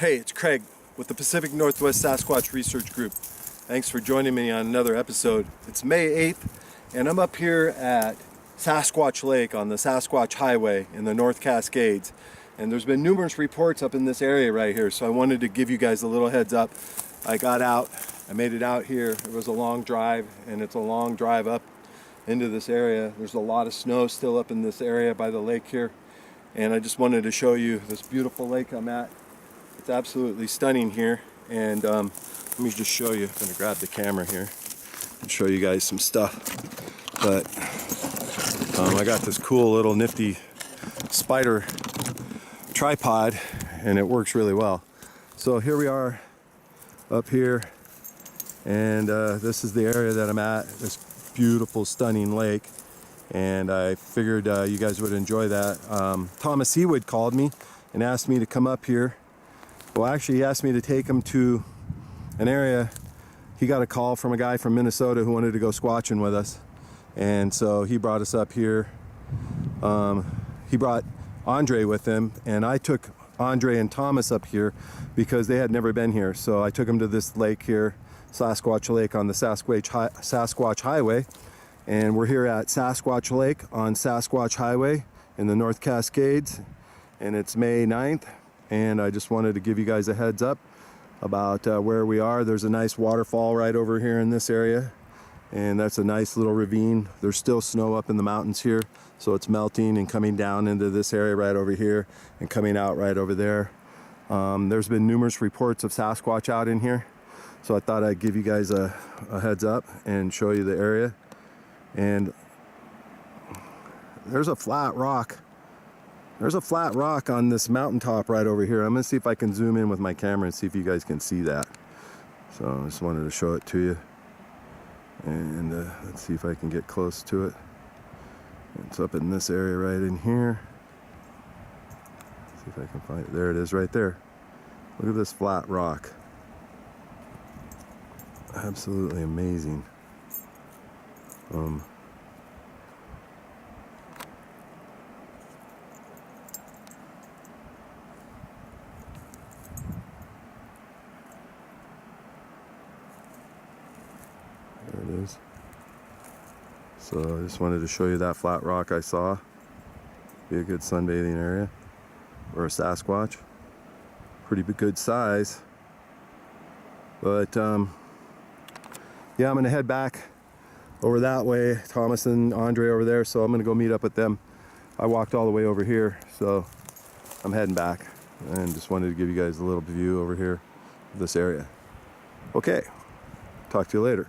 Hey, it's Craig with the Pacific Northwest Sasquatch Research Group. Thanks for joining me on another episode. It's May 8th, and I'm up here at Sasquatch Lake on the Sasquatch Highway in the North Cascades. And there's been numerous reports up in this area right here, so I wanted to give you guys a little heads up. I got out, I made it out here. It was a long drive, and it's a long drive up into this area. There's a lot of snow still up in this area by the lake here. And I just wanted to show you this beautiful lake I'm at. It's absolutely stunning here, and let me just show you. I'm going to grab the camera here and show you guys some stuff. But I got this cool little nifty spider tripod, and it works really well. So here we are up here, and this is the area that I'm at, this beautiful, stunning lake. And I figured you guys would enjoy that. Thomas Seawood called me and asked me to come up here. Well, actually, he asked me to take him to an area. He got a call from a guy from Minnesota who wanted to go squatching with us. And so he brought us up here. He brought Andre with him, and I took Andre and Thomas up here because they had never been here. So I took them to this lake here, Sasquatch Lake on the Sasquatch Highway. And we're here at Sasquatch Lake on Sasquatch Highway in the North Cascades. And it's May 9th. And I just wanted to give you guys a heads up about where we are. There's a nice waterfall right over here in this area, and that's a nice little ravine. There's still snow up in the mountains here, so it's melting and coming down into this area right over here and coming out right over there. There's been numerous reports of Sasquatch out in here, so I thought I'd give you guys a heads up and show you the area. And there's a flat rock. There's a flat rock on this mountaintop right over here. I'm gonna see if I can zoom in with my camera and see if you guys can see that. So I just wanted to show it to you. And let's see if I can get close to it. It's up in this area right in here. Let's see if I can find it. There it is right there. Look at this flat rock. Absolutely amazing. There it is. So I just wanted to show you that flat rock I saw. Be a good sunbathing area or a Sasquatch. Pretty good size. But yeah, I'm gonna head back over that way. Thomas and Andre over there, so I'm gonna go meet up with them. I walked all the way over here, so I'm heading back, and just wanted to give you guys a little view over here of this area. Okay, talk to you later.